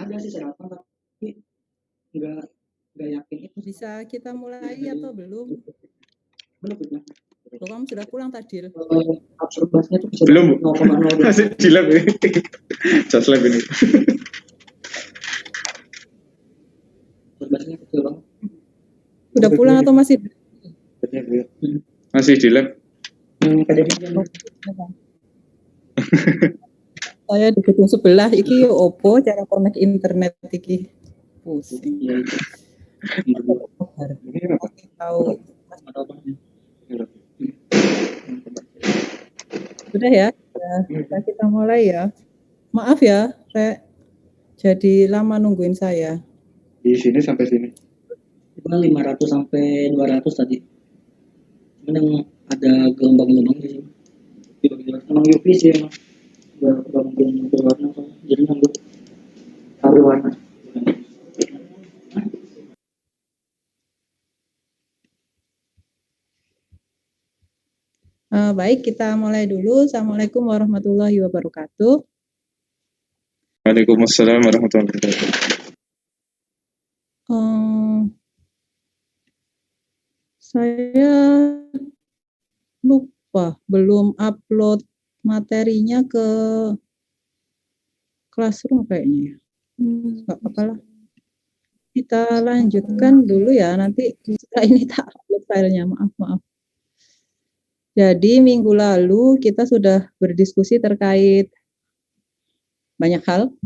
ada sih sarapan tapi nggak yakin itu. Bisa kita mulai atau belum? Belum. Loh, kamu sudah pulang Tadil? Absorbasinya tuh bisa belum 0,02. masih di lab ini. Just lab ini. Absorbasinya kecil banget. Sudah pulang atau masih? Masih di lab. Saya di gedung sebelah iki opo cara connect internet iki. Pusing. Tahu. Sudah ya, kita mulai ya. Maaf ya, Rek. Jadi lama nungguin saya. Di sini sampai sini. 500 sampai 200 tadi. Cuman yang ada gelombang-gelombang di sini. Emang UV sih emang. Gelombang berwarna jadi nunggu taruh warna. Baik, kita mulai dulu. Assalamualaikum warahmatullahi wabarakatuh. Waalaikumsalam warahmatullahi wabarakatuh. Saya lupa belum upload materinya ke Classroom kayaknya ya. Nggak apa-apa lah. Kita lanjutkan dulu ya, nanti setelah ini tak upload filenya, maaf. Jadi minggu lalu kita sudah berdiskusi terkait banyak hal.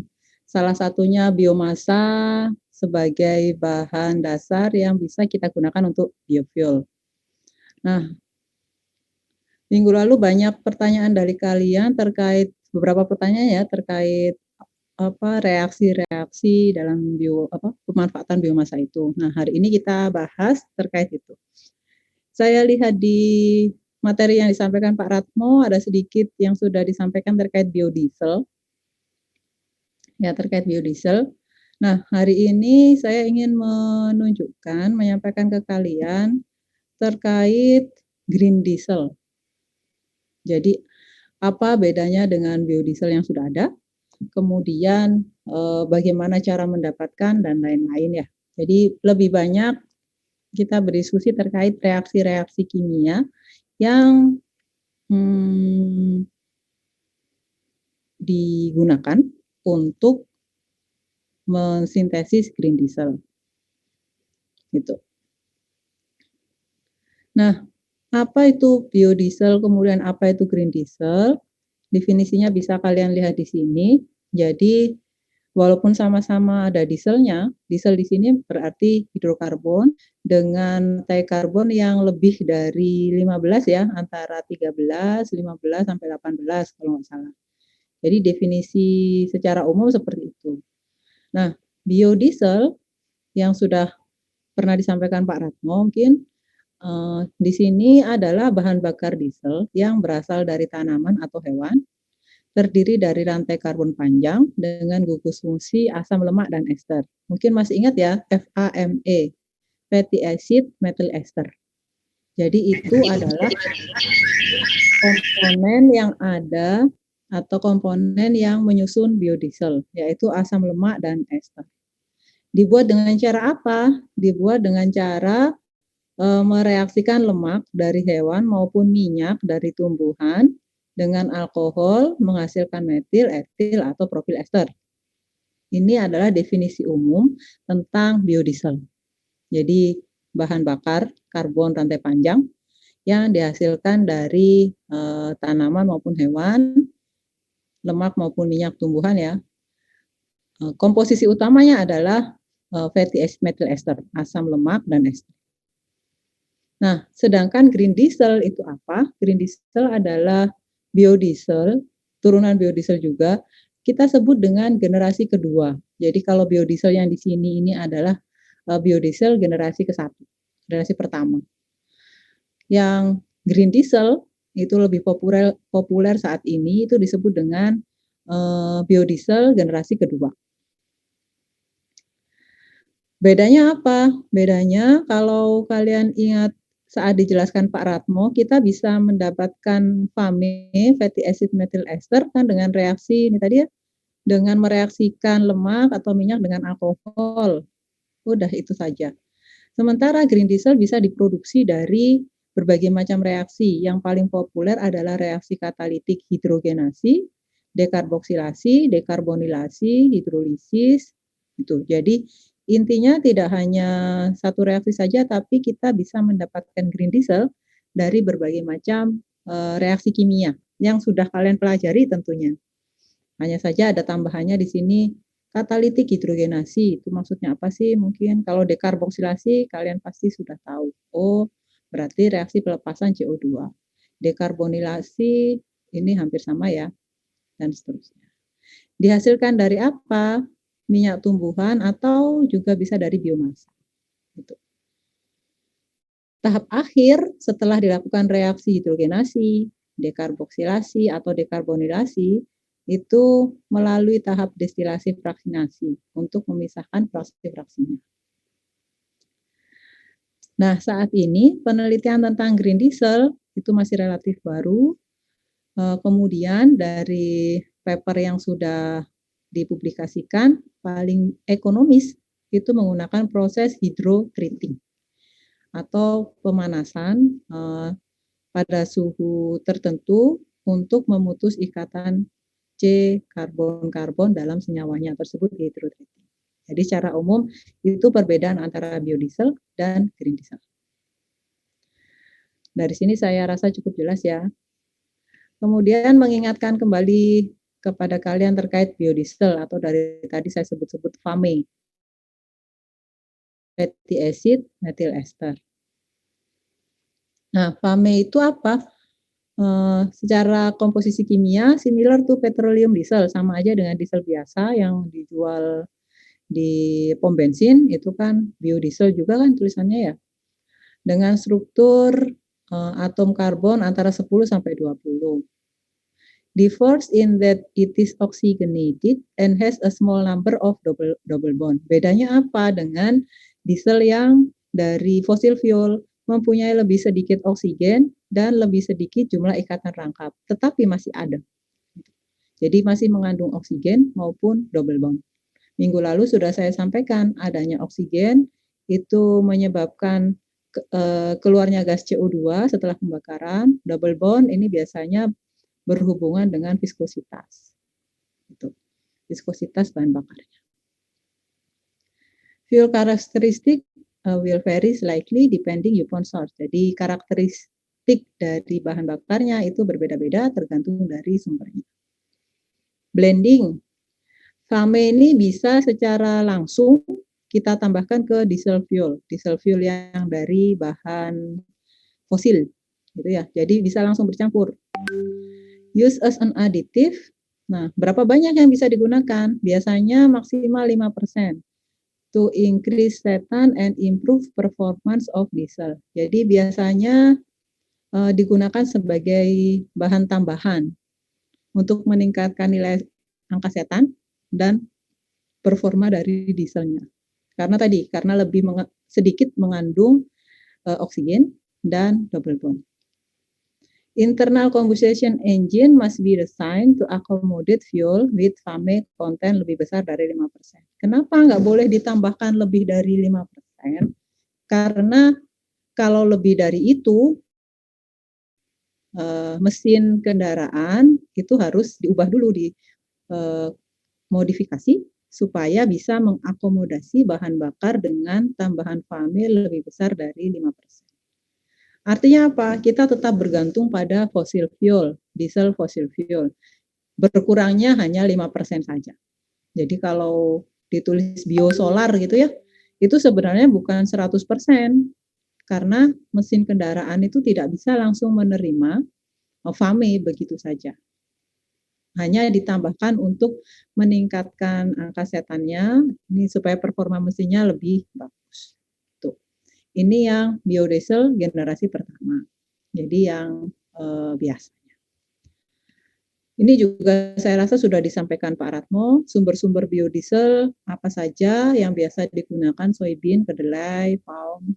Salah satunya biomasa sebagai bahan dasar yang bisa kita gunakan untuk biofuel. Nah, minggu lalu banyak pertanyaan dari kalian terkait beberapa pertanyaan ya terkait reaksi-reaksi dalam pemanfaatan biomasa itu. Nah, hari ini kita bahas terkait itu. Saya lihat di materi yang disampaikan Pak Ratmo ada sedikit yang sudah disampaikan terkait biodiesel. Ya, terkait biodiesel. Nah, hari ini saya ingin menyampaikan ke kalian terkait green diesel. Jadi, apa bedanya dengan biodiesel yang sudah ada? Kemudian bagaimana cara mendapatkan dan lain-lain ya. Jadi, lebih banyak kita berdiskusi terkait reaksi-reaksi kimia yang digunakan untuk mensintesis green diesel. Gitu. Nah, apa itu biodiesel, kemudian apa itu green diesel? Definisinya bisa kalian lihat di sini. Jadi, walaupun sama-sama ada dieselnya, diesel di sini berarti hidrokarbon dengan nilai karbon yang lebih dari 15 ya, antara 13, 15 sampai 18 kalau nggak salah. Jadi definisi secara umum seperti itu. Nah, biodiesel yang sudah pernah disampaikan Pak Ratmo mungkin di sini adalah bahan bakar diesel yang berasal dari tanaman atau hewan, terdiri dari rantai karbon panjang dengan gugus fungsi asam lemak dan ester. Mungkin masih ingat ya, FAME, fatty acid methyl ester. Jadi itu adalah komponen yang ada atau komponen yang menyusun biodiesel, yaitu asam lemak dan ester. Dibuat dengan cara apa? Dibuat dengan cara mereaksikan lemak dari hewan maupun minyak dari tumbuhan dengan alkohol menghasilkan metil, etil, atau propil ester. Ini adalah definisi umum tentang biodiesel. Jadi bahan bakar karbon rantai panjang yang dihasilkan dari tanaman maupun hewan, lemak maupun minyak tumbuhan ya. Komposisi utamanya adalah fatty acid methyl ester, asam lemak dan ester. Nah, sedangkan green diesel itu apa? Green diesel adalah biodiesel, turunan biodiesel juga, kita sebut dengan generasi kedua. Jadi kalau biodiesel yang di sini ini adalah biodiesel generasi ke-1, generasi pertama. Yang green diesel itu lebih populer saat ini, itu disebut dengan biodiesel generasi kedua. Bedanya apa? Bedanya kalau kalian ingat saat dijelaskan Pak Ratmo, kita bisa mendapatkan FAME, fatty acid methyl ester kan dengan reaksi ini tadi ya, dengan mereaksikan lemak atau minyak dengan alkohol. Udah itu saja. Sementara green diesel bisa diproduksi dari berbagai macam reaksi. Yang paling populer adalah reaksi katalitik hidrogenasi, dekarboksilasi, dekarbonilasi, hidrolisis. Itu. Jadi intinya tidak hanya satu reaksi saja, tapi kita bisa mendapatkan green diesel dari berbagai macam reaksi kimia yang sudah kalian pelajari tentunya. Hanya saja ada tambahannya di sini katalitik hidrogenasi. Itu maksudnya apa sih? Mungkin kalau dekarboksilasi kalian pasti sudah tahu. Oh, berarti reaksi pelepasan CO2. Dekarbonilasi ini hampir sama ya, dan seterusnya. Dihasilkan dari apa? Minyak tumbuhan atau juga bisa dari biomasa. Gitu. Tahap akhir setelah dilakukan reaksi hidrogenasi, dekarboksilasi atau dekarbonilasi itu melalui tahap destilasi fraksinasi untuk memisahkan fraksi-fraksinya. Nah, saat ini penelitian tentang green diesel itu masih relatif baru. Kemudian dari paper yang sudah dipublikasikan, paling ekonomis itu menggunakan proses hydrotreating atau pemanasan pada suhu tertentu untuk memutus ikatan C karbon-karbon dalam senyawanya tersebut hydrotreating. Jadi secara umum itu perbedaan antara biodiesel dan green diesel. Dari sini saya rasa cukup jelas ya. Kemudian mengingatkan kembali kepada kalian terkait biodiesel atau dari tadi saya sebut-sebut FAME, fatty acid methyl ester. Nah, FAME itu apa? Secara komposisi kimia similar to petroleum diesel, sama aja dengan diesel biasa yang dijual di pom bensin, itu kan biodiesel juga kan tulisannya ya. Dengan struktur atom karbon antara 10 sampai 20. Differs in that it is oxygenated and has a small number of double bond. Bedanya apa dengan diesel yang dari fossil fuel? Mempunyai lebih sedikit oksigen dan lebih sedikit jumlah ikatan rangkap, tetapi masih ada. Jadi masih mengandung oksigen maupun double bond. Minggu lalu sudah saya sampaikan adanya oksigen itu menyebabkan keluarnya gas CO2 setelah pembakaran. Double bond ini biasanya berhubungan dengan viskositas. Itu. Viskositas bahan bakarnya. Fuel characteristic will vary slightly depending upon source. Jadi karakteristik dari bahan bakarnya itu berbeda-beda tergantung dari sumbernya. Blending. FAME ini bisa secara langsung kita tambahkan ke diesel fuel yang dari bahan fosil, gitu ya. Jadi bisa langsung bercampur. Use as an additive. Nah, berapa banyak yang bisa digunakan? Biasanya maksimal 5%. To increase return and improve performance of diesel. Jadi biasanya digunakan sebagai bahan tambahan untuk meningkatkan nilai angka setan dan performa dari dieselnya. Karena lebih sedikit mengandung oksigen dan double bond. Internal combustion engine must be designed to accommodate fuel with FAME content lebih besar dari 5%. Kenapa nggak boleh ditambahkan lebih dari 5%? Karena kalau lebih dari itu, mesin kendaraan itu harus diubah dulu, modifikasi supaya bisa mengakomodasi bahan bakar dengan tambahan FAME lebih besar dari 5%. Artinya apa? Kita tetap bergantung pada fossil fuel, diesel fossil fuel. Berkurangnya hanya 5% saja. Jadi kalau ditulis biosolar gitu ya, itu sebenarnya bukan 100%. Karena mesin kendaraan itu tidak bisa langsung menerima FAME begitu saja. Hanya ditambahkan untuk meningkatkan angka setannya, ini supaya performa mesinnya lebih bagus. Tuh. Ini yang biodiesel generasi pertama. Jadi yang biasanya. Ini juga saya rasa sudah disampaikan Pak Ratmo, sumber-sumber biodiesel apa saja yang biasa digunakan: soybean, kedelai, palm,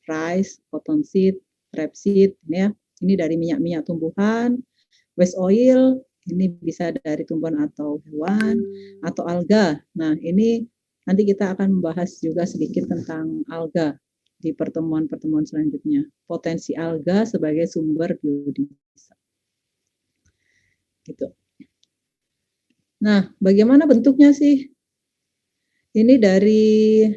rice, cottonseed, rapeseed, ya. Ini dari minyak-minyak tumbuhan, waste oil Ini bisa dari tumbuhan atau hewan atau alga. Nah, ini nanti kita akan membahas juga sedikit tentang alga di pertemuan-pertemuan selanjutnya. Potensi alga sebagai sumber biodiesel. Gitu. Nah, bagaimana bentuknya sih? Ini dari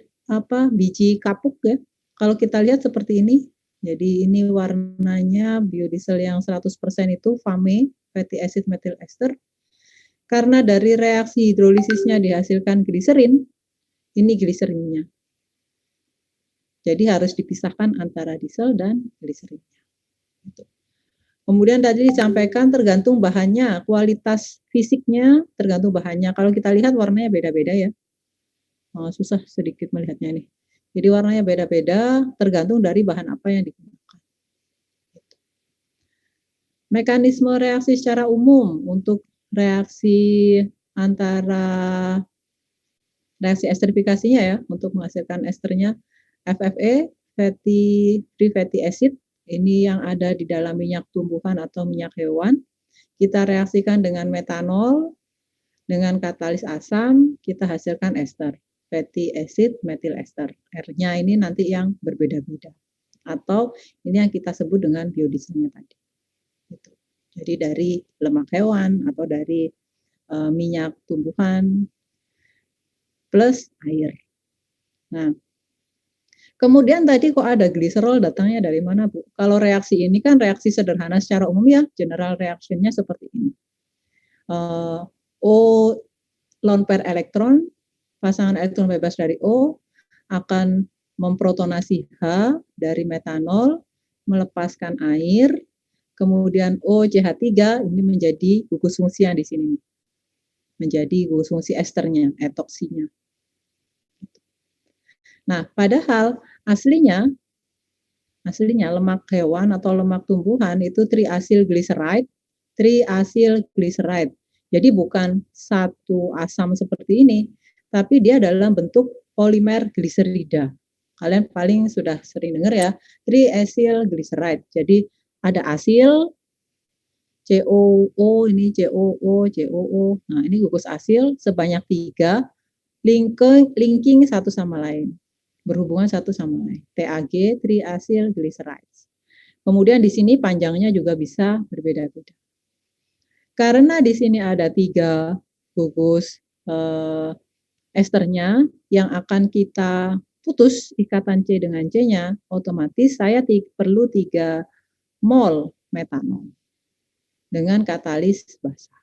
biji kapuk ya. Kalau kita lihat seperti ini. Jadi ini warnanya biodiesel yang 100% itu FAME, fatty acid methyl ester. Karena dari reaksi hidrolisisnya dihasilkan gliserin, ini gliserinnya. Jadi harus dipisahkan antara diesel dan gliserinnya. Kemudian tadi disampaikan tergantung bahannya, kualitas fisiknya tergantung bahannya. Kalau kita lihat warnanya beda-beda ya. Susah sedikit melihatnya nih. Jadi warnanya beda-beda tergantung dari bahan apa yang digunakan. Mekanisme reaksi secara umum untuk reaksi antara reaksi esterifikasinya ya, untuk menghasilkan esternya FFE, free fatty acid, ini yang ada di dalam minyak tumbuhan atau minyak hewan. Kita reaksikan dengan metanol, dengan katalis asam, kita hasilkan ester, fatty acid methyl ester. R-nya ini nanti yang berbeda-beda. Atau ini yang kita sebut dengan biodieselnya tadi. Gitu. Jadi dari lemak hewan atau dari minyak tumbuhan plus air. Nah, kemudian tadi kok ada gliserol, datangnya dari mana, Bu? Kalau reaksi ini kan reaksi sederhana secara umum ya, general reaction-nya seperti ini. O lone pair elektron, pasangan elektron bebas dari O, akan memprotonasi H dari metanol, melepaskan air, kemudian OCH3 ini menjadi gugus fungsi yang di sini. Menjadi gugus fungsi esternya, etoksinya. Nah, padahal aslinya lemak hewan atau lemak tumbuhan itu triasil glyceride. Jadi bukan satu asam seperti ini, tapi dia dalam bentuk polimer gliserida. Kalian paling sudah sering dengar ya, triasil glyceride. Jadi ada asil, COO, ini COO. Nah, ini gugus asil sebanyak 3, linking satu sama lain. Berhubungan satu sama lain. TAG, triasil glycerides. Kemudian di sini panjangnya juga bisa berbeda-beda. Karena di sini ada 3 gugus esternya yang akan kita putus ikatan C dengan C-nya, otomatis saya perlu 3 mol metanol dengan katalis basah.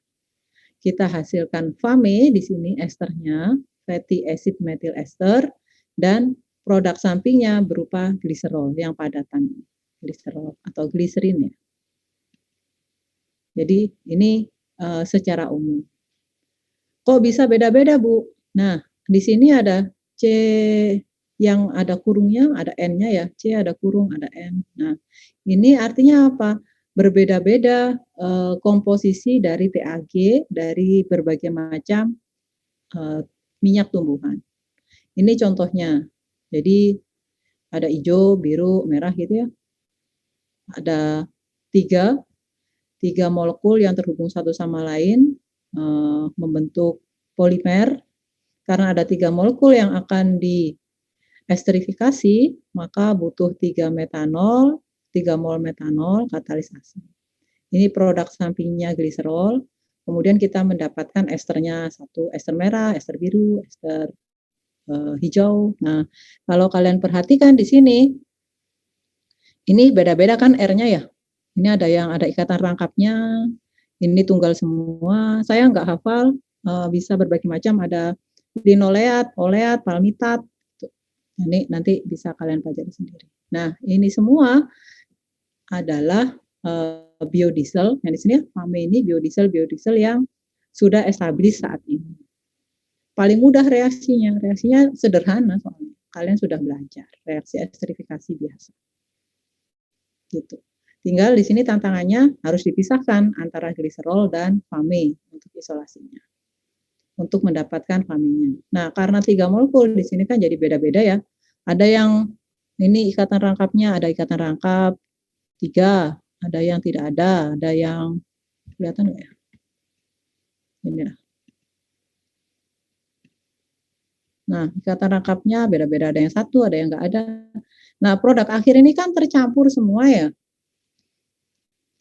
Kita hasilkan FAME di sini esternya, fatty acid methyl ester, dan produk sampingnya berupa gliserol yang padatan, gliserol atau gliserin ya. Jadi ini secara umum. Kok bisa beda-beda, Bu? Nah, di sini ada C yang ada kurungnya, ada N-nya ya. C ada kurung, ada N. Nah, ini artinya apa? Berbeda-beda komposisi dari TAG dari berbagai macam minyak tumbuhan. Ini contohnya. Jadi ada hijau, biru, merah gitu ya. Ada 3 molekul yang terhubung satu sama lain membentuk polimer. Karena ada 3 molekul yang akan diesterifikasi, maka butuh 3 metanol, 3 mol metanol, katalis asam. Ini produk sampingnya gliserol. Kemudian kita mendapatkan esternya 1, ester merah, ester biru, ester hijau. Nah, kalau kalian perhatikan di sini, ini beda-beda kan R-nya ya. Ini ada yang ada ikatan rangkapnya, ini tunggal semua. Saya nggak hafal, bisa berbagai macam, ada linoleat, oleat, palmitat. Ini nanti bisa kalian pelajari sendiri. Nah, ini semua adalah biodiesel. Yang di sini FAME ini biodiesel yang sudah establis saat ini. Paling mudah reaksinya sederhana soalnya. Kalian sudah belajar reaksi esterifikasi biasa. Gitu. Tinggal di sini tantangannya harus dipisahkan antara gliserol dan FAME untuk isolasinya. Untuk mendapatkan FAME-nya. Nah, karena 3 molekul di sini kan jadi beda-beda ya. Ada yang ini ikatan rangkapnya, ada ikatan rangkap 3, ada yang tidak ada yang kelihatan nggak ya? Inilah. Nah, ikatan rangkapnya beda-beda, ada yang satu, ada yang nggak ada. Nah, produk akhir ini kan tercampur semua ya.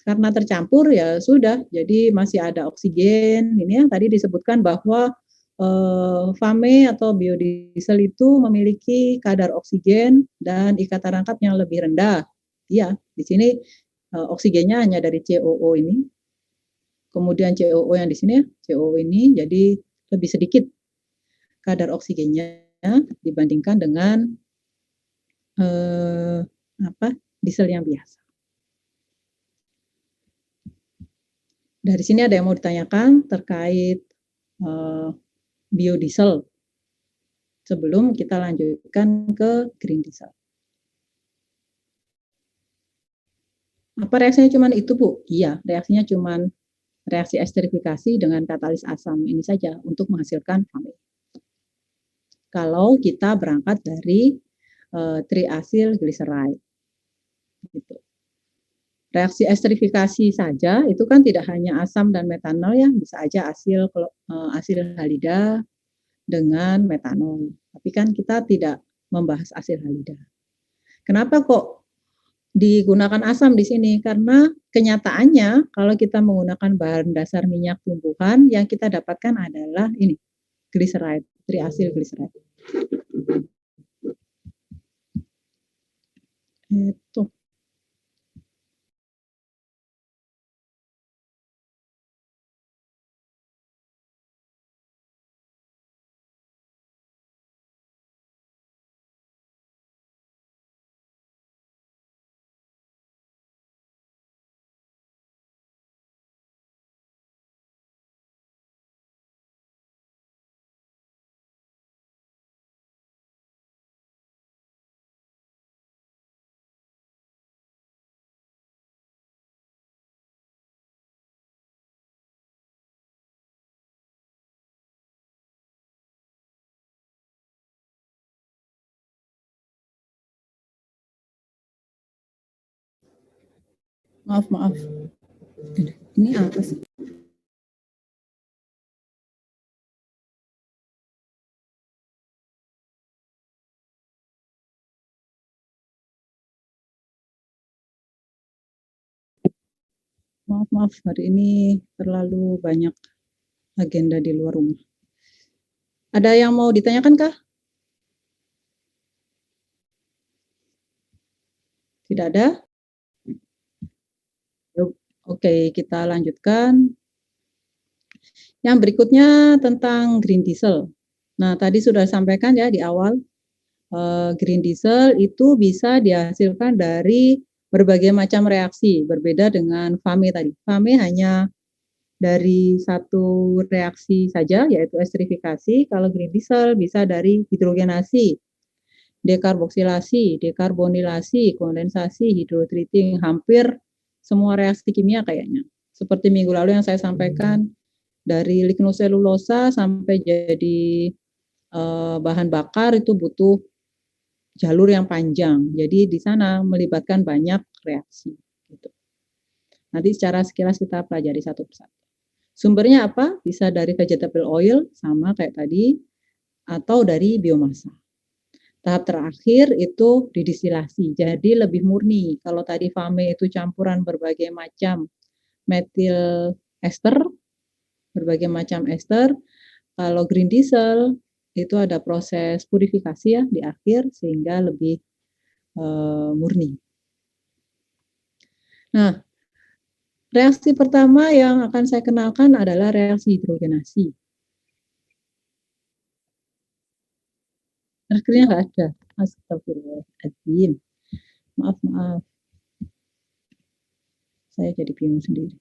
Karena tercampur ya sudah, jadi masih ada oksigen. Ini yang tadi disebutkan bahwa FAME atau biodiesel itu memiliki kadar oksigen dan ikatan rangkap yang lebih rendah. Iya, di sini oksigennya hanya dari COO ini. Kemudian COO yang di sini, COO ini jadi lebih sedikit kadar oksigennya dibandingkan dengan diesel yang biasa. Dari sini ada yang mau ditanyakan terkait biodiesel sebelum kita lanjutkan ke green diesel. Apa reaksinya cuman itu, Bu? Iya, reaksinya cuman reaksi esterifikasi dengan katalis asam ini saja untuk menghasilkan FAME. Kalau kita berangkat dari triasil glyceride. Gitu. Reaksi esterifikasi saja itu kan tidak hanya asam dan metanol ya, bisa aja asil halida dengan metanol. Tapi kan kita tidak membahas asil halida. Kenapa kok digunakan asam di sini? Karena kenyataannya kalau kita menggunakan bahan dasar minyak tumbuhan yang kita dapatkan adalah ini, glyceride, triasil glyceride. Itu. Maaf. Ini apa sih? Maaf, hari ini terlalu banyak agenda di luar rumah. Ada yang mau ditanyakan kah? Tidak ada? Oke, kita lanjutkan. Yang berikutnya tentang green diesel. Nah, tadi sudah disampaikan ya di awal, green diesel itu bisa dihasilkan dari berbagai macam reaksi, berbeda dengan FAME tadi. FAME hanya dari satu reaksi saja, yaitu esterifikasi. Kalau green diesel bisa dari hidrogenasi, dekarboksilasi, dekarbonilasi, kondensasi, hidrotreating, hampir semua reaksi kimia kayaknya. Seperti minggu lalu yang saya sampaikan, dari lignoselulosa sampai jadi bahan bakar itu butuh jalur yang panjang. Jadi di sana melibatkan banyak reaksi. Gitu. Nanti secara sekilas kita pelajari satu persatu. Sumbernya apa? Bisa dari vegetable oil, sama kayak tadi, atau dari biomasa. Tahap terakhir itu didistilasi, jadi lebih murni. Kalau tadi FAME itu campuran berbagai macam metil ester, berbagai macam ester. Kalau green diesel itu ada proses purifikasi ya di akhir sehingga lebih murni. Nah, reaksi pertama yang akan saya kenalkan adalah reaksi hidrogenasi. Screen-nya nggak ada. Astagfirullahaladzim. Maaf. Saya jadi bingung sendiri.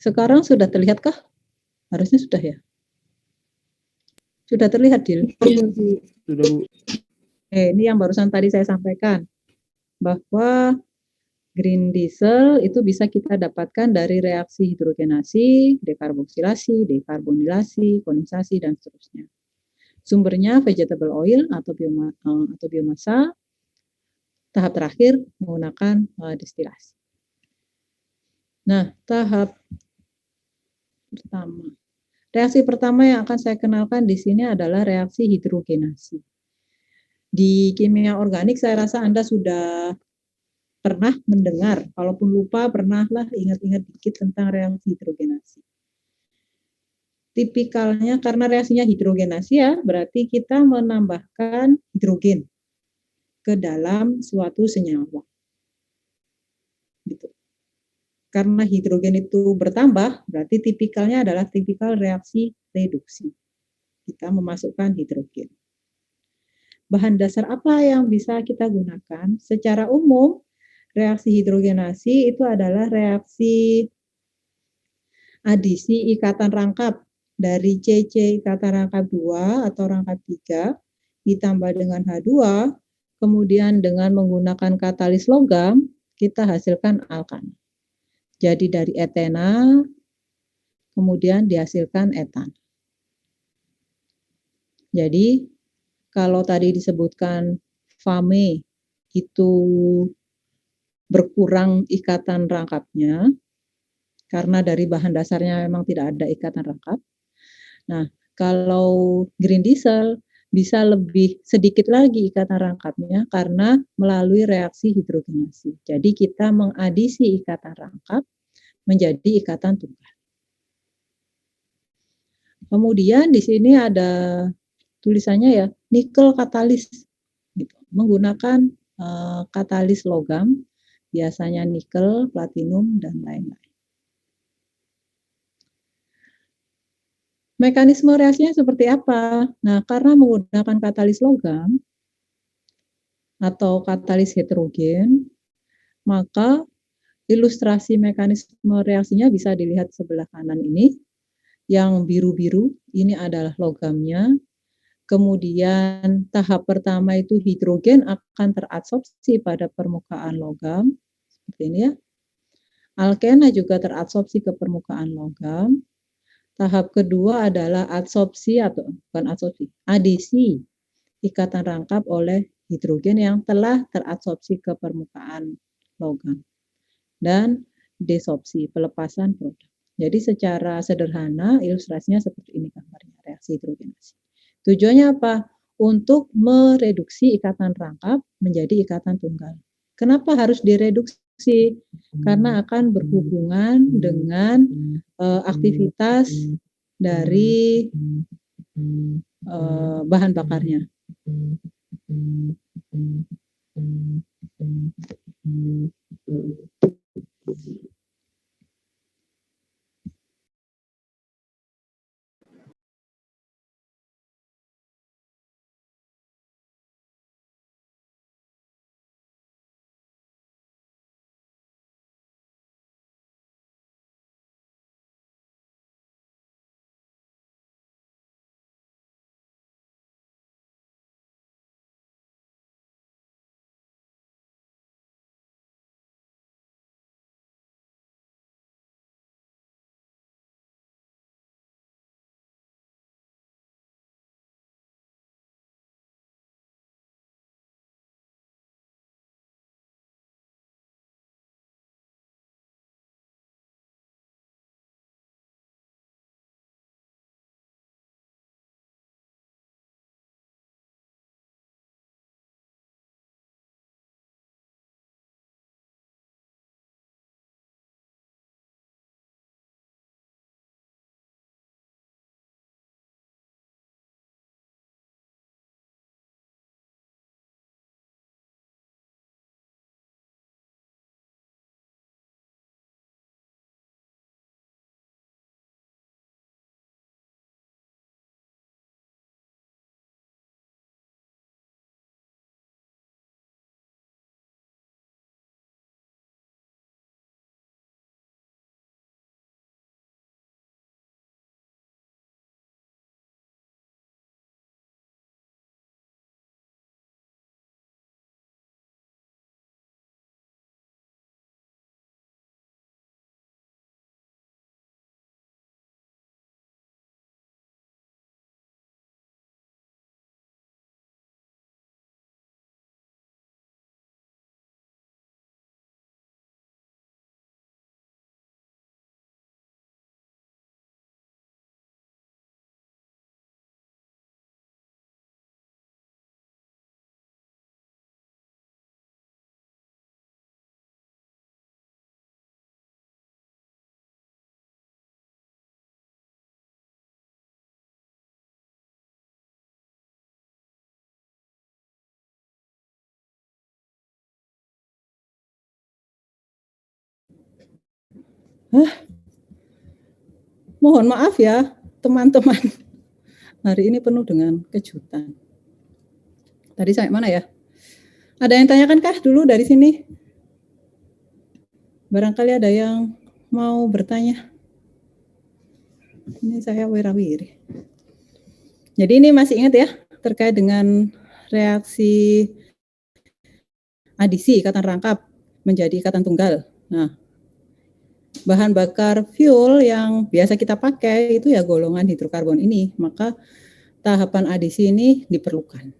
Sekarang sudah terlihatkah? Harusnya sudah ya. Sudah terlihat, Dil? Sudah, Bu. Ini yang barusan tadi saya sampaikan. Bahwa green diesel itu bisa kita dapatkan dari reaksi hidrogenasi, dekarboksilasi, dekarbonilasi, kondensasi, dan seterusnya. Sumbernya vegetable oil atau biomasa. Tahap terakhir menggunakan destilasi. Nah, tahap pertama. Reaksi pertama yang akan saya kenalkan di sini adalah reaksi hidrogenasi. Di kimia organik saya rasa Anda sudah pernah mendengar, kalaupun lupa pernahlah ingat-ingat dikit tentang reaksi hidrogenasi. Tipikalnya karena reaksinya hidrogenasi ya, berarti kita menambahkan hidrogen ke dalam suatu senyawa. Gitu. Karena hidrogen itu bertambah, berarti tipikalnya adalah tipikal reaksi reduksi. Kita memasukkan hidrogen. Bahan dasar apa yang bisa kita gunakan? Secara umum, reaksi hidrogenasi itu adalah reaksi adisi ikatan rangkap dari CC ikatan rangkap 2 atau rangkap 3 ditambah dengan H2, kemudian dengan menggunakan katalis logam, kita hasilkan alkan. Jadi dari etena, kemudian dihasilkan etan. Jadi kalau tadi disebutkan Fame itu berkurang ikatan rangkapnya, karena dari bahan dasarnya memang tidak ada ikatan rangkap. Nah, kalau green diesel bisa lebih sedikit lagi ikatan rangkapnya karena melalui reaksi hidrogenasi. Jadi kita mengadisi ikatan rangkap menjadi ikatan tunggal. Kemudian di sini ada tulisannya ya, nikel katalis. Gitu. Menggunakan katalis logam, biasanya nikel, platinum, dan lain-lain. Mekanisme reaksinya seperti apa? Nah, karena menggunakan katalis logam atau katalis heterogen, maka ilustrasi mekanisme reaksinya bisa dilihat sebelah kanan ini. Yang biru-biru ini adalah logamnya. Kemudian tahap pertama itu hidrogen akan teradsorpsi pada permukaan logam. Seperti ini ya. Alkena juga teradsorpsi ke permukaan logam. Tahap kedua adalah adsorpsi atau bukan adsorpsi, adisi ikatan rangkap oleh hidrogen yang telah teradsorpsi ke permukaan logam. Dan desorpsi, pelepasan produk. Jadi secara sederhana ilustrasinya seperti ini gambarnya, reaksi hidrogenasi. Tujuannya apa? Untuk mereduksi ikatan rangkap menjadi ikatan tunggal. Kenapa harus direduksi? Karena akan berhubungan dengan aktivitas dari bahan bakarnya. Mohon maaf ya, teman-teman. Hari ini penuh dengan kejutan. Tadi sampai mana ya? Ada yang tanyakan kah dulu dari sini? Barangkali ada yang mau bertanya. Ini saya wirawiri. Jadi ini masih ingat ya, terkait dengan reaksi adisi ikatan rangkap menjadi ikatan tunggal. Nah, bahan bakar fuel yang biasa kita pakai itu ya golongan hidrokarbon ini, maka tahapan adisi ini diperlukan.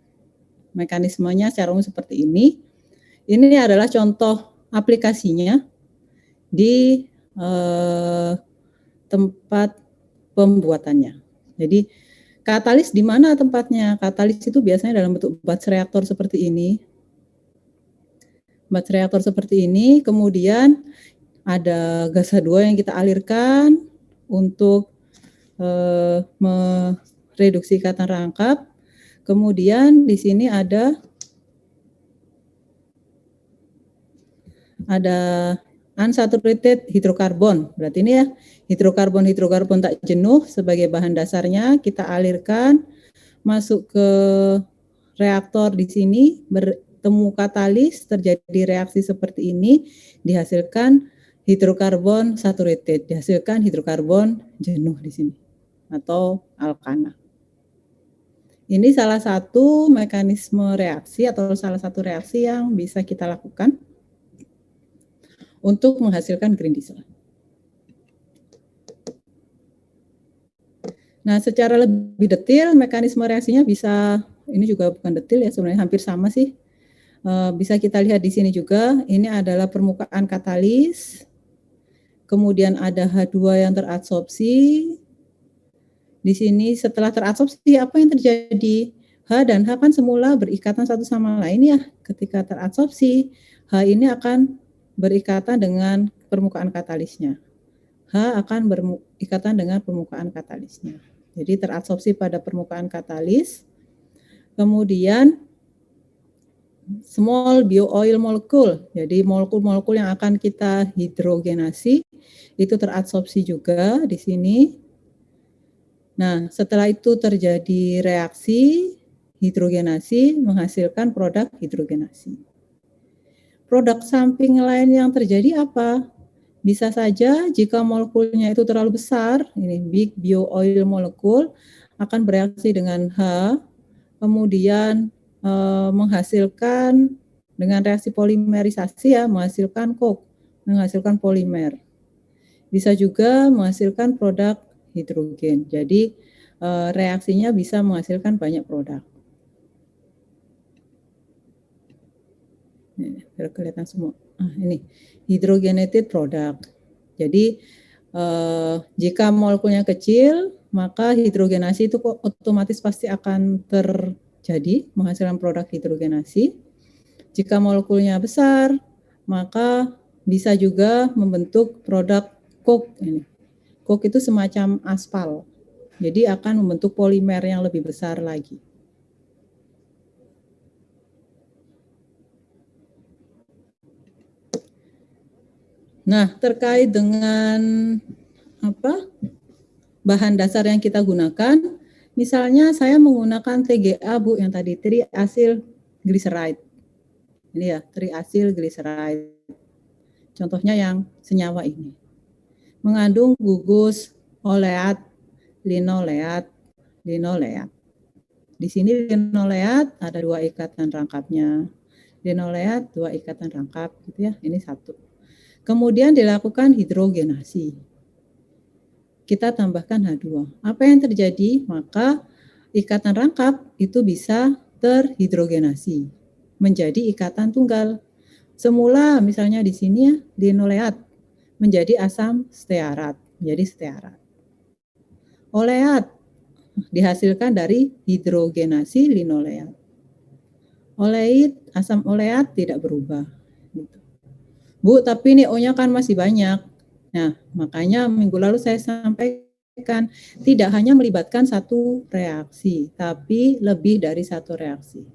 Mekanismenya secara umum seperti ini. Ini adalah contoh aplikasinya di tempat pembuatannya. Jadi katalis di mana tempatnya? Katalis itu biasanya dalam bentuk batch reaktor seperti ini. Batch reaktor seperti ini, kemudian ada gas H2 yang kita alirkan untuk mereduksi ikatan rangkap. Kemudian di sini ada unsaturated hidrokarbon. Berarti ini ya, hidrokarbon tak jenuh sebagai bahan dasarnya kita alirkan masuk ke reaktor di sini, bertemu katalis, terjadi reaksi seperti ini, dihasilkan hidrokarbon saturated, dihasilkan hidrokarbon jenuh di sini atau alkana. Ini salah satu mekanisme reaksi atau salah satu reaksi yang bisa kita lakukan untuk menghasilkan green diesel. Nah, secara lebih detail mekanisme reaksinya bisa, ini juga bukan detail ya, sebenarnya hampir sama sih. Bisa kita lihat di sini juga, ini adalah permukaan katalis, kemudian ada H2 yang teradsorpsi. Di sini setelah teradsorpsi apa yang terjadi? H dan H kan semula berikatan satu sama lain ya. Ketika teradsorpsi, H ini akan berikatan dengan permukaan katalisnya. H akan berikatan dengan permukaan katalisnya. Jadi teradsorpsi pada permukaan katalis. Kemudian small bio oil molecule. Jadi molekul-molekul yang akan kita hidrogenasi itu teradsorpsi juga di sini. Nah, setelah itu terjadi reaksi hidrogenasi menghasilkan produk hidrogenasi. Produk samping lain yang terjadi apa? Bisa saja jika molekulnya itu terlalu besar, ini big bio oil molecule akan bereaksi dengan H, kemudian menghasilkan dengan reaksi polimerisasi ya, menghasilkan coke, menghasilkan polimer. Bisa juga menghasilkan produk hidrogen. Jadi reaksinya bisa menghasilkan banyak produk. Ini biar kelihatan semua. Ini hydrogenated product. Jadi jika molekulnya kecil, maka hidrogenasi itu otomatis pasti akan terjadi menghasilkan produk hidrogenasi. Jika molekulnya besar, maka bisa juga membentuk produk coke ini. Coke itu semacam aspal, jadi akan membentuk polimer yang lebih besar lagi. Nah, terkait dengan bahan dasar yang kita gunakan, misalnya saya menggunakan TGA Bu yang tadi triacyl glyceride. Ini ya, triacyl glyceride. Contohnya yang senyawa ini. Mengandung gugus oleat, linoleat. Di sini linoleat ada 2 ikatan rangkapnya. Linoleat 2 ikatan rangkap gitu ya. Ini 1. Kemudian dilakukan hidrogenasi. Kita tambahkan H2. Apa yang terjadi? Maka ikatan rangkap itu bisa terhidrogenasi menjadi ikatan tunggal. Semula misalnya di sini ya, linoleat menjadi asam stearat, menjadi stearat. Oleat dihasilkan dari hidrogenasi linoleat. Oleit, asam oleat tidak berubah. Bu, tapi ini O-nya kan masih banyak. Nah, makanya minggu lalu saya sampaikan tidak hanya melibatkan satu reaksi, tapi lebih dari satu reaksi.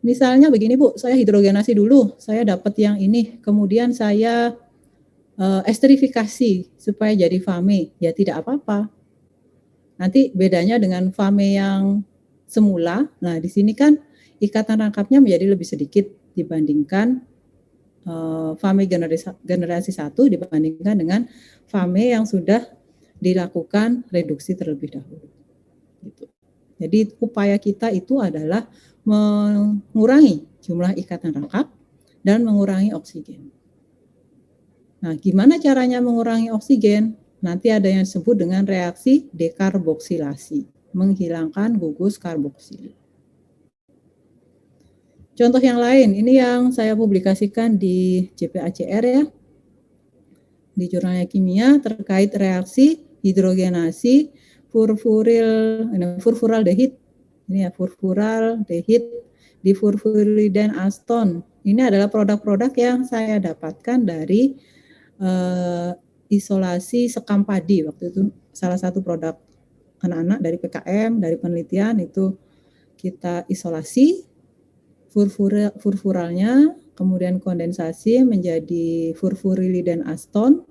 Misalnya begini Bu, saya hidrogenasi dulu, saya dapat yang ini, kemudian saya esterifikasi supaya jadi fame, ya tidak apa-apa. Nanti bedanya dengan fame yang semula, nah di sini kan ikatan rangkapnya menjadi lebih sedikit dibandingkan fame generasi 1 dibandingkan dengan fame yang sudah dilakukan reduksi terlebih dahulu. Gitu. Jadi upaya kita itu adalah mengurangi jumlah ikatan rangkap dan mengurangi oksigen. Nah, gimana caranya mengurangi oksigen? Nanti ada yang disebut dengan reaksi dekarboksilasi, menghilangkan gugus karboksil. Contoh yang lain, ini yang saya publikasikan di JPACR ya, di Jurnal Kimia terkait reaksi hidrogenasi furfuraldehid. Ini ya, furfuraldehid difurfuriliden aston. Ini adalah produk-produk yang saya dapatkan dari isolasi sekam padi. Waktu itu salah satu produk anak-anak dari PKM, dari penelitian itu kita isolasi furfuralnya, kemudian kondensasi menjadi furfuriliden aston,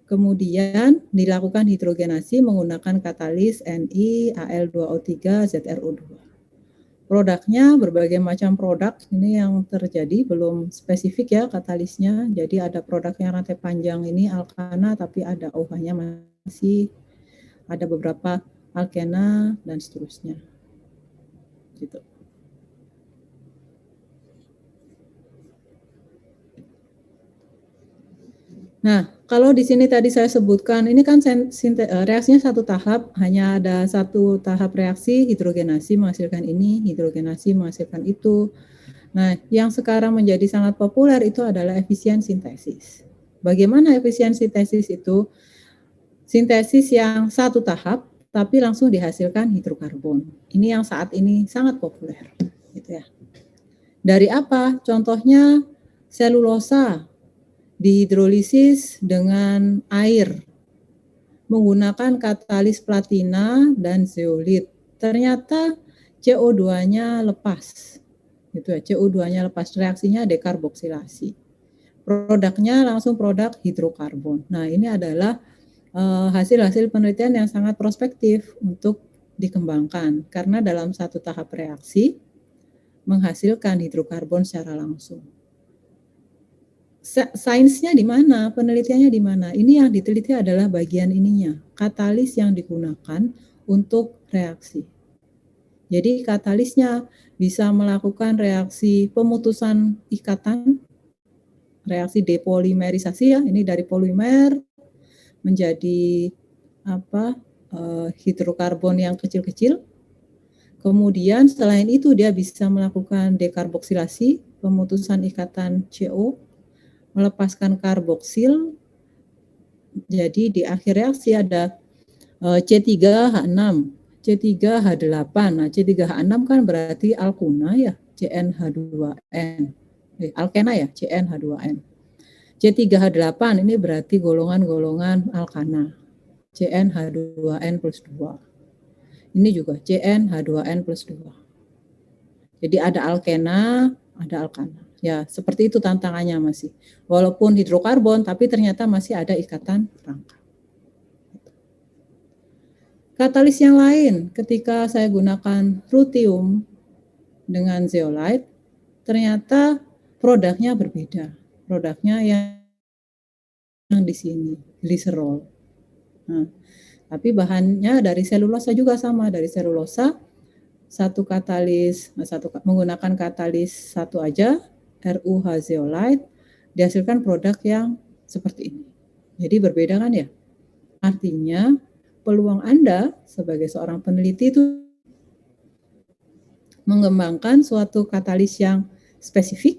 kemudian dilakukan hidrogenasi menggunakan katalis NiAl2O3 ZrO2. Produknya berbagai macam produk, ini yang terjadi belum spesifik ya katalisnya. Jadi ada produk yang rantai panjang ini alkana tapi ada OH-nya masih, ada beberapa alkena dan seterusnya. Gitu. Nah, kalau di sini tadi saya sebutkan, ini kan reaksinya satu tahap, hanya ada satu tahap reaksi, hidrogenasi menghasilkan ini, hidrogenasi menghasilkan itu. Nah, yang sekarang menjadi sangat populer itu adalah efisien sintesis. Bagaimana efisien sintesis itu? Sintesis yang satu tahap, tapi langsung dihasilkan hidrokarbon. Ini yang saat ini sangat populer. Gitu ya. Dari apa? Contohnya selulosa dihidrolisis dengan air menggunakan katalis platina dan zeolit. Ternyata CO2-nya lepas. Gitu ya, CO2-nya lepas, reaksinya dekarboksilasi. Produknya langsung produk hidrokarbon. Nah, ini adalah hasil-hasil penelitian yang sangat prospektif untuk dikembangkan karena dalam satu tahap reaksi menghasilkan hidrokarbon secara langsung. Sainsnya di mana, penelitiannya di mana? Ini yang diteliti adalah bagian ininya, katalis yang digunakan untuk reaksi. Jadi katalisnya bisa melakukan reaksi pemutusan ikatan, reaksi depolimerisasi ya, ini dari polimer menjadi hidrokarbon yang kecil-kecil. Kemudian selain itu dia bisa melakukan dekarboksilasi, pemutusan ikatan CO, melepaskan karboksil. Jadi di akhir reaksi ada C3H6, C3H8. Nah, C3H6 kan berarti alkuna ya, CnH2n. Alkena ya, CnH2n. C3H8 ini berarti golongan-golongan alkana, CnH2n plus 2. Ini juga CnH2n plus 2. Jadi ada alkena, ada alkana. Ya, seperti itu tantangannya masih. Walaupun hidrokarbon, tapi ternyata masih ada ikatan rangka. Katalis yang lain, ketika saya gunakan rutium dengan zeolite, ternyata produknya berbeda. Produknya yang di sini, gliserol. Nah, tapi bahannya dari selulosa juga sama, dari selulosa, satu katalis, menggunakan katalis satu aja, RuH zeolite, dihasilkan produk yang seperti ini. Jadi berbeda kan ya? Artinya peluang Anda sebagai seorang peneliti itu mengembangkan suatu katalis yang spesifik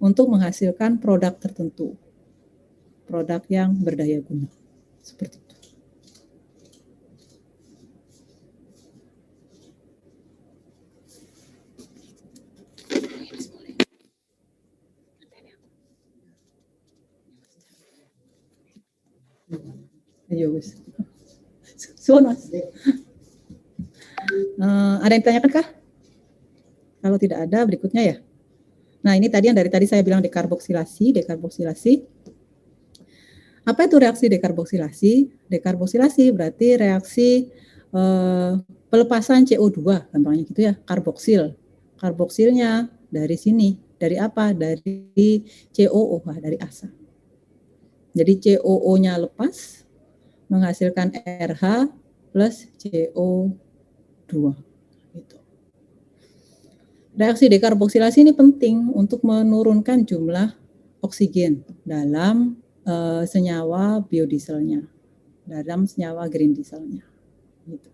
untuk menghasilkan produk tertentu. Produk yang berdaya guna. Seperti itu. Ayo, Gus. Ada yang ditanyakan kah? Kalau tidak ada, berikutnya ya. Nah, ini tadi yang dari tadi saya bilang dekarboksilasi. Apa itu reaksi dekarboksilasi? Dekarboksilasi berarti reaksi pelepasan CO2, gampangnya gitu ya, karboksil. Karboksilnya dari sini, dari apa? Dari COO, dari asam. Jadi COO-nya lepas, menghasilkan RH plus CO2. Gitu. Reaksi dekarboksilasi ini penting untuk menurunkan jumlah oksigen dalam senyawa biodieselnya, dalam senyawa green dieselnya. Gitu.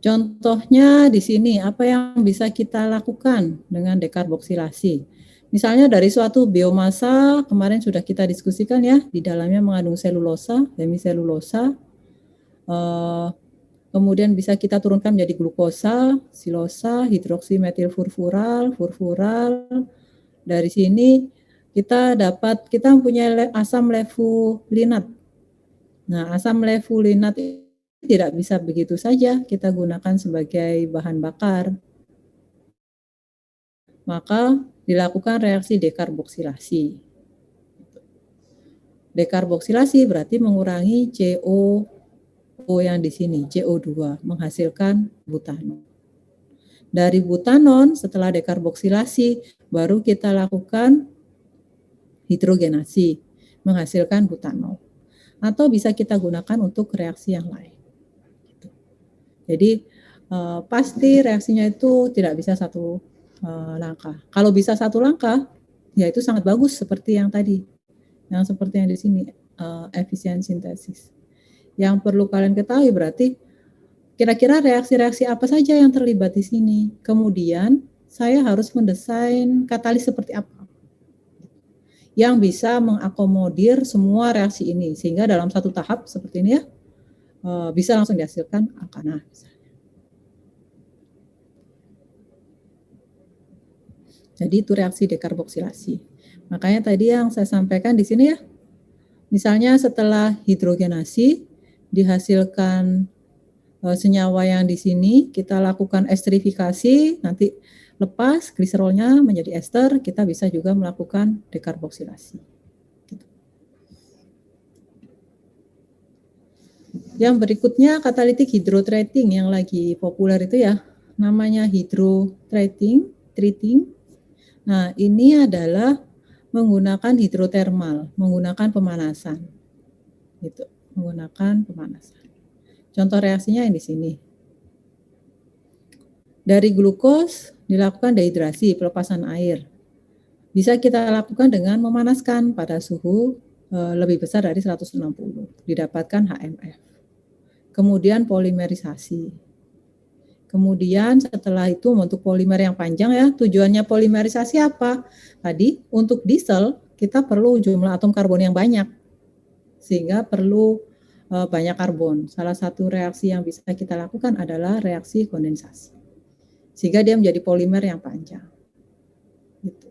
Contohnya di sini, apa yang bisa kita lakukan dengan dekarboksilasi? Misalnya dari suatu biomasa, kemarin sudah kita diskusikan ya, di dalamnya mengandung selulosa, hemiselulosa, kemudian bisa kita turunkan menjadi glukosa, silosa, hidroksimetilfurfural, furfural. Dari sini kita mempunyai asam levulinat. Nah, asam levulinat tidak bisa begitu saja kita gunakan sebagai bahan bakar. Maka dilakukan reaksi dekarboksilasi. Dekarboksilasi berarti mengurangi CO yang di sini, CO2, menghasilkan butanon. Dari butanon, setelah dekarboksilasi, baru kita lakukan hidrogenasi, menghasilkan butanol. Atau bisa kita gunakan untuk reaksi yang lain. Jadi, pasti reaksinya itu tidak bisa satu langkah. Kalau bisa satu langkah, ya itu sangat bagus seperti yang tadi. Yang seperti yang di sini, efisien sintesis. Yang perlu kalian ketahui berarti kira-kira reaksi-reaksi apa saja yang terlibat di sini. Kemudian saya harus mendesain katalis seperti apa yang bisa mengakomodir semua reaksi ini sehingga dalam satu tahap seperti ini ya bisa langsung dihasilkan alkana. Jadi itu reaksi dekarboksilasi. Makanya tadi yang saya sampaikan di sini ya, misalnya setelah hidrogenasi dihasilkan senyawa yang di sini, kita lakukan esterifikasi, nanti lepas gliserolnya menjadi ester, kita bisa juga melakukan dekarboksilasi. Yang berikutnya katalitik hydrotreating yang lagi populer itu ya, namanya hydrotreating, treating. Nah, ini adalah menggunakan hidrotermal, menggunakan pemanasan. Gitu, menggunakan pemanasan. Contoh reaksinya yang di sini. Dari glukos dilakukan dehidrasi, pelepasan air. Bisa kita lakukan dengan memanaskan pada suhu lebih besar dari 160, didapatkan HMF. Kemudian polimerisasi. Kemudian setelah itu untuk polimer yang panjang ya, tujuannya polimerisasi apa? Tadi untuk diesel kita perlu jumlah atom karbon yang banyak, sehingga perlu banyak karbon. Salah satu reaksi yang bisa kita lakukan adalah reaksi kondensasi, sehingga dia menjadi polimer yang panjang. Gitu.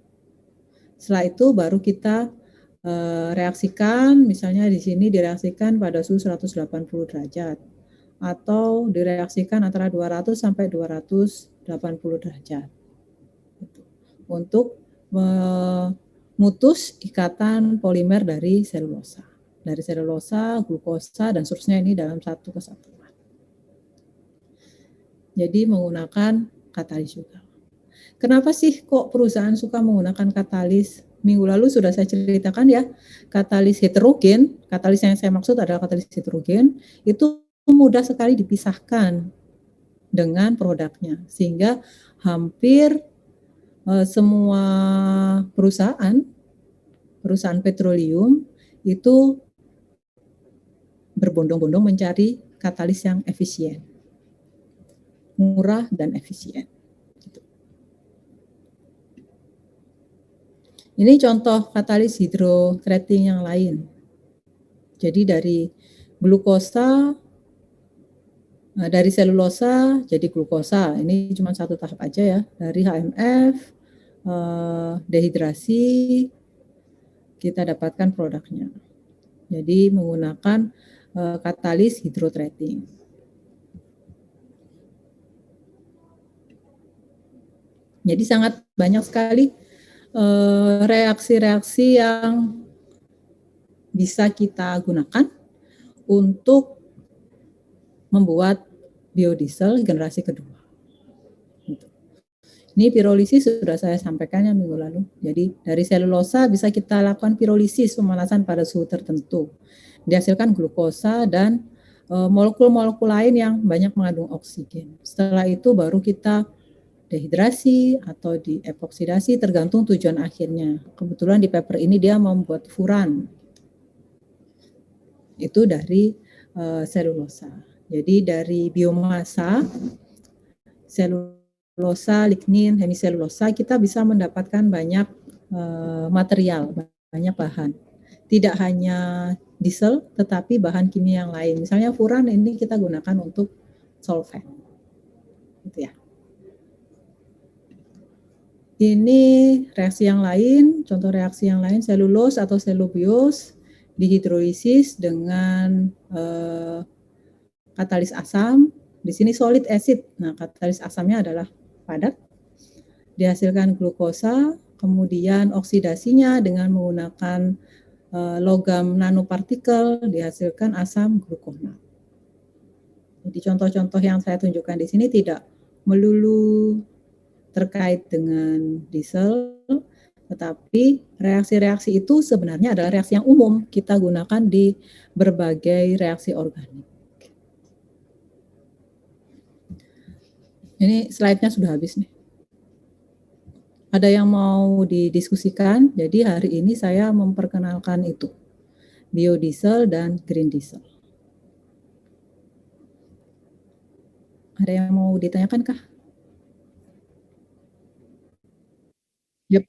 Setelah itu baru kita reaksikan, misalnya di sini direaksikan pada suhu 180 derajat atau direaksikan antara 200 sampai 280 derajat. Gitu. Untuk memutus ikatan polimer dari selulosa. Dari selulosa, glukosa, dan seterusnya ini dalam satu kesatuan. Jadi menggunakan katalis juga. Kenapa sih kok perusahaan suka menggunakan katalis? Minggu lalu sudah saya ceritakan ya, katalis heterogen, katalis yang saya maksud adalah katalis heterogen, itu mudah sekali dipisahkan dengan produknya. Sehingga hampir semua perusahaan petroleum itu berbondong-bondong mencari katalis yang efisien, murah dan efisien. Ini contoh katalis hydrotreating yang lain. Jadi dari glukosa, dari selulosa jadi glukosa. Ini cuma satu tahap aja ya. Dari HMF, dehidrasi, kita dapatkan produknya. Jadi menggunakan katalis hydrotreating. Jadi sangat banyak sekali reaksi-reaksi yang bisa kita gunakan untuk membuat biodiesel generasi kedua. Ini pirolisis sudah saya sampaikan ya minggu lalu. Jadi dari selulosa bisa kita lakukan pirolisis, pemanasan pada suhu tertentu. Dihasilkan glukosa dan molekul-molekul lain yang banyak mengandung oksigen. Setelah itu baru kita dehidrasi atau diepoksidasi tergantung tujuan akhirnya. Kebetulan di paper ini dia membuat furan. Itu dari selulosa. Jadi dari biomasa selulosa, lignin, hemiselulosa, kita bisa mendapatkan banyak material, banyak bahan. Tidak hanya diesel, tetapi bahan kimia yang lain. Misalnya furan ini kita gunakan untuk solvent. Gitu ya. Ini reaksi yang lain, contoh reaksi yang lain, selulose atau selubiose dihidrolisis dengan katalis asam. Di sini solid acid. Nah, katalis asamnya adalah padat. Dihasilkan glukosa, kemudian oksidasinya dengan menggunakan logam nanopartikel dihasilkan asam glukonat. Jadi contoh-contoh yang saya tunjukkan di sini tidak melulu terkait dengan diesel, tetapi reaksi-reaksi itu sebenarnya adalah reaksi yang umum kita gunakan di berbagai reaksi organik. Ini slide-nya sudah habis nih. Ada yang mau didiskusikan? Jadi hari ini saya memperkenalkan itu, biodiesel dan green diesel. Ada yang mau ditanyakan kah? Yep.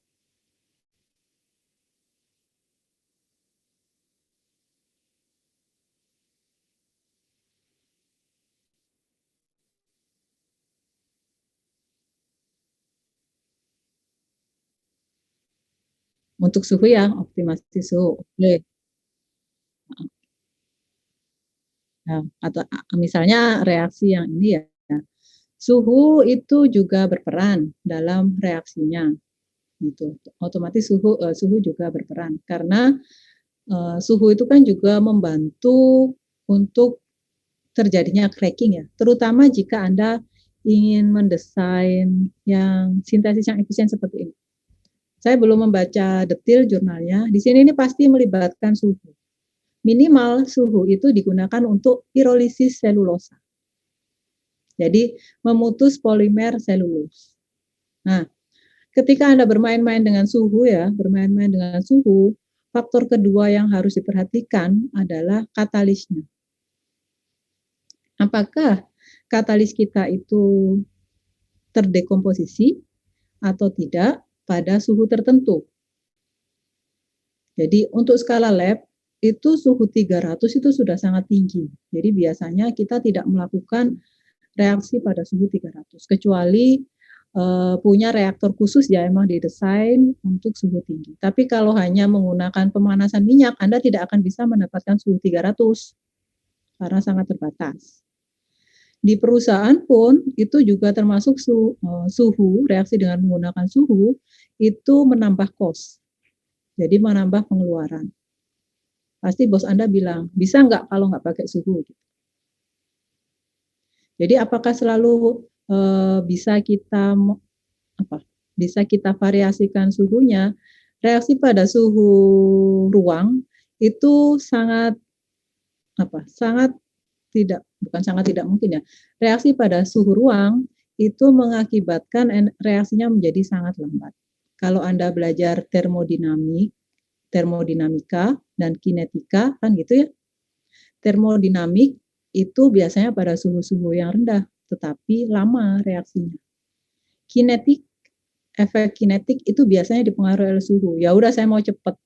Untuk suhu ya, optimasi suhu. Oke. Nah, atau misalnya reaksi yang ini ya, suhu itu juga berperan dalam reaksinya. Gitu. Otomatis suhu juga berperan karena suhu itu kan juga membantu untuk terjadinya cracking ya, terutama jika Anda ingin mendesain yang sintesis yang efisien seperti ini. Saya belum membaca detail jurnalnya. Di sini ini pasti melibatkan suhu. Minimal suhu itu digunakan untuk pirolisis selulosa. Jadi memutus polimer selulose. Nah, ketika Anda bermain-main dengan suhu ya, bermain-main dengan suhu, faktor kedua yang harus diperhatikan adalah katalisnya. Apakah katalis kita itu terdekomposisi atau tidak pada suhu tertentu. Jadi untuk skala lab itu suhu 300 itu sudah sangat tinggi. Jadi biasanya kita tidak melakukan reaksi pada suhu 300 kecuali punya reaktor khusus ya emang didesain untuk suhu tinggi. Tapi kalau hanya menggunakan pemanasan minyak, Anda tidak akan bisa mendapatkan suhu 300 karena sangat terbatas. Di perusahaan pun itu juga termasuk suhu, reaksi dengan menggunakan suhu itu menambah cost. Jadi menambah pengeluaran. Pasti bos Anda bilang, bisa nggak kalau nggak pakai suhu? Jadi apakah selalu bisa kita variasikan suhunya? Reaksi pada suhu ruang itu sangat tidak mungkin ya. Reaksi pada suhu ruang itu mengakibatkan reaksinya menjadi sangat lambat. Kalau Anda belajar termodinamika dan kinetika kan gitu ya. Termodinamik itu biasanya pada suhu-suhu yang rendah, tetapi lama reaksinya. Efek kinetik itu biasanya dipengaruhi oleh suhu. Ya udah saya mau cepat,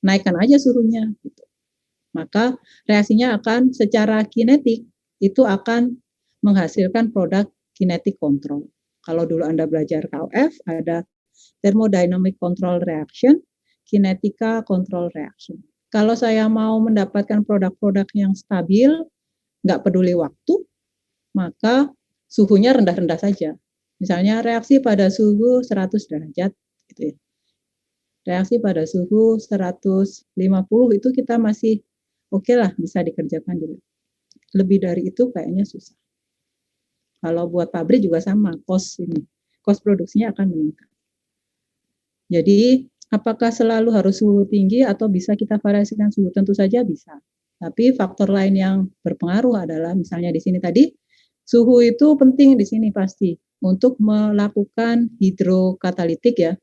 naikkan aja suhunya. Gitu. Maka reaksinya akan secara kinetik itu akan menghasilkan produk kinetic control. Kalau dulu Anda belajar KOF, ada thermodynamic control reaction, kinetika control reaction. Kalau saya mau mendapatkan produk-produk yang stabil, nggak peduli waktu, maka suhunya rendah-rendah saja. Misalnya reaksi pada suhu 100 derajat, gitu ya. reaksi pada suhu 150 itu kita masih oke lah bisa dikerjakan di lab. Lebih dari itu kayaknya susah. Kalau buat pabrik juga sama, cost produksinya akan meningkat. Jadi apakah selalu harus suhu tinggi atau bisa kita variasikan suhu? Tentu saja bisa. Tapi faktor lain yang berpengaruh adalah misalnya di sini tadi suhu itu penting di sini pasti untuk melakukan hidrokatalitik ya,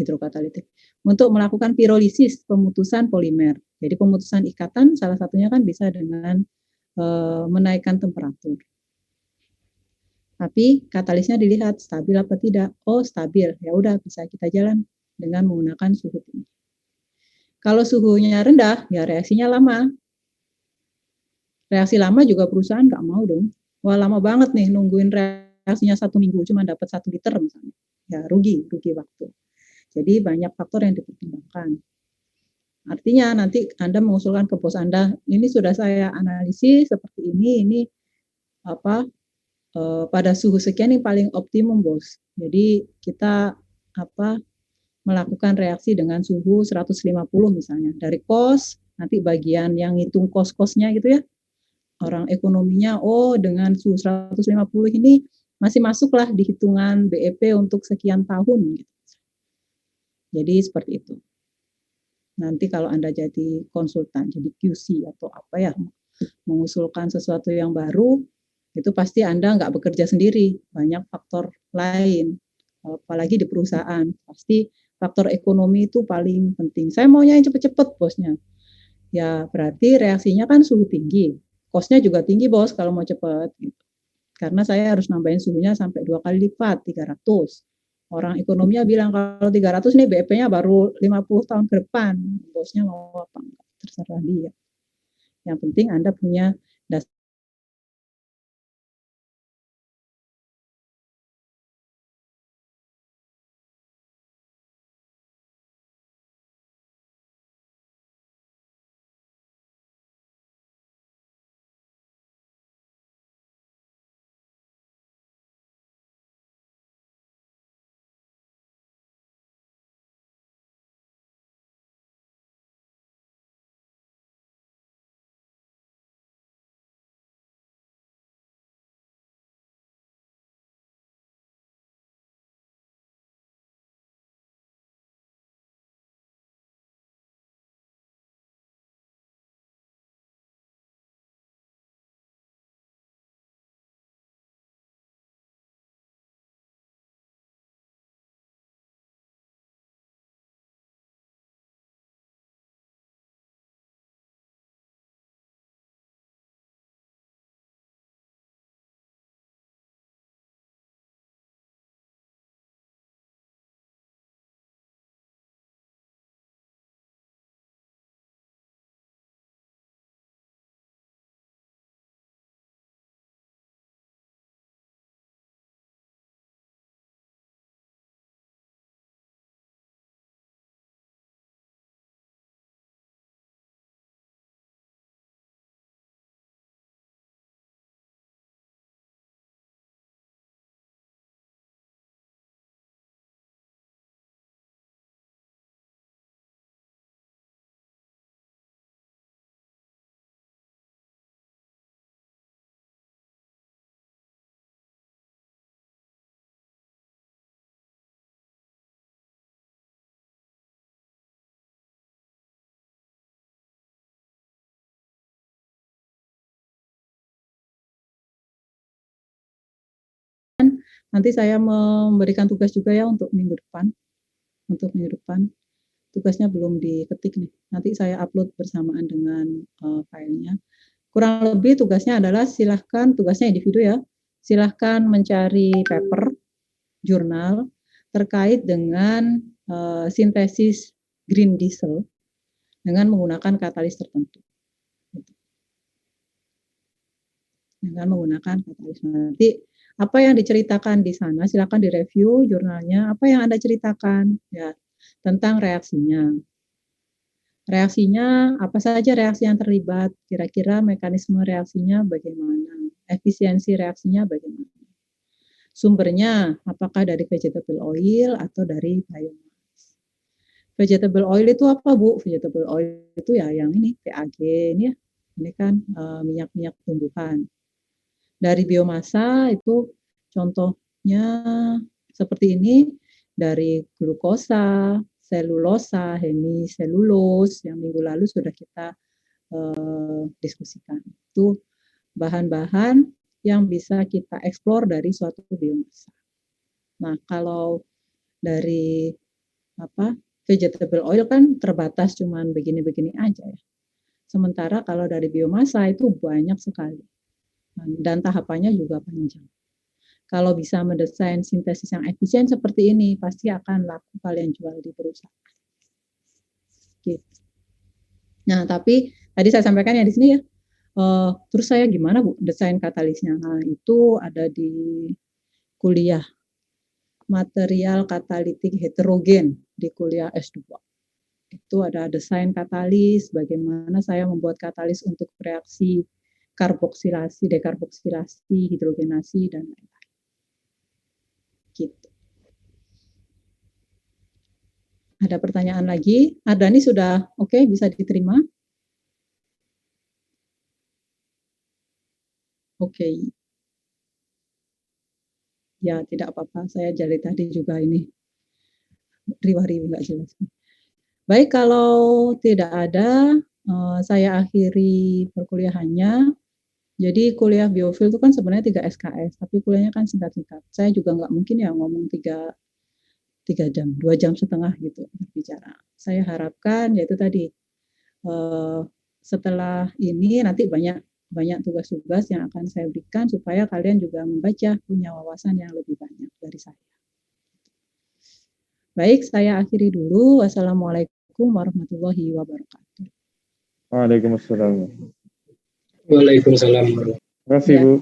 hidrokatalitik. Untuk melakukan pirolisis, pemutusan polimer. Jadi pemutusan ikatan salah satunya kan bisa dengan menaikkan temperatur. Tapi katalisnya dilihat stabil apa tidak. Oh, stabil. Ya udah bisa kita jalan dengan menggunakan suhu tinggi. Kalau suhunya rendah, ya reaksinya lama. Reaksi lama juga perusahaan nggak mau dong. Wah, lama banget nih nungguin reaksinya 1 minggu cuma dapat 1 liter misalnya. Ya rugi waktu. Jadi banyak faktor yang dipertimbangkan. Artinya nanti Anda mengusulkan ke bos Anda, ini sudah saya analisis seperti ini apa pada suhu sekian ini paling optimum bos. Jadi kita melakukan reaksi dengan suhu 150 misalnya. Dari kos, nanti bagian yang hitung kos-kosnya gitu ya. Orang ekonominya, oh dengan suhu 150 ini masih masuklah di hitungan BEP untuk sekian tahun. Gitu. Jadi seperti itu. Nanti kalau Anda jadi konsultan, jadi QC atau apa ya, mengusulkan sesuatu yang baru, itu pasti Anda nggak bekerja sendiri, banyak faktor lain. Apalagi di perusahaan, pasti faktor ekonomi itu paling penting. Saya maunya yang cepet-cepet bosnya. Ya berarti reaksinya kan suhu tinggi. Kosnya juga tinggi bos kalau mau cepet. Gitu. Karena saya harus nambahin suhunya sampai 2 kali lipat, 300. Orang ekonominya bilang kalau 300 nih BEP-nya baru 50 tahun ke depan. Bosnya mau apa enggak, terserah dia. Yang penting Anda punya dasar. Nanti saya memberikan tugas juga ya untuk minggu depan. Untuk minggu depan tugasnya belum diketik nih. Nanti saya upload bersamaan dengan filenya. Kurang lebih tugasnya adalah silahkan, tugasnya individu ya, silahkan mencari paper, jurnal terkait dengan sintesis green diesel dengan menggunakan katalis tertentu. Dengan menggunakan katalis. Nanti apa yang diceritakan di sana, silakan direview jurnalnya, apa yang Anda ceritakan ya tentang reaksinya. Reaksinya, apa saja reaksi yang terlibat, kira-kira mekanisme reaksinya bagaimana, efisiensi reaksinya bagaimana. Sumbernya, apakah dari vegetable oil atau dari biomass. Vegetable oil itu apa, Bu? Vegetable oil itu ya yang ini, PAG ini ya. Ini kan minyak-minyak tumbuhan. Dari biomasa itu contohnya seperti ini, dari glukosa, selulosa, hemiselulose yang minggu lalu sudah kita diskusikan. Itu bahan-bahan yang bisa kita eksplor dari suatu biomasa. Nah, kalau dari vegetable oil kan terbatas cuman begini-begini aja ya. Sementara kalau dari biomasa itu banyak sekali. Dan tahapannya juga panjang. Kalau bisa mendesain sintesis yang efisien seperti ini, pasti akan laku kalian jual di perusahaan. Gitu. Nah, tapi tadi saya sampaikan ya di sini ya. Terus saya gimana, Bu, desain katalisnya? Nah, itu ada di kuliah material katalitik heterogen di kuliah S2. Itu ada desain katalis, bagaimana saya membuat katalis untuk reaksi karboksilasi, dekarboksilasi, hidrogenasi, dan lain-lain. Gitu. Ada pertanyaan lagi? Ardani sudah oke, bisa diterima? Oke. Ya, tidak apa-apa. Saya dari tadi juga ini riwah-riwah nggak jelas. Baik, kalau tidak ada, saya akhiri perkuliahannya. Jadi kuliah biofil itu kan sebenarnya 3 SKS, tapi kuliahnya kan singkat-singkat. Saya juga nggak mungkin ya ngomong 3 jam, 2 jam setengah gitu berbicara. Saya harapkan yaitu tadi, setelah ini nanti banyak tugas-tugas yang akan saya berikan supaya kalian juga membaca, punya wawasan yang lebih banyak dari saya. Baik, saya akhiri dulu. Wassalamualaikum warahmatullahi wabarakatuh. Waalaikumsalam. Waalaikumsalam. Terima kasih, Ya. Bu.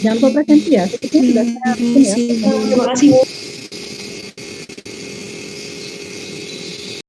Jangan lupa presensi ya, sepertinya sudah saya bikin ya. Terima kasih, Bu.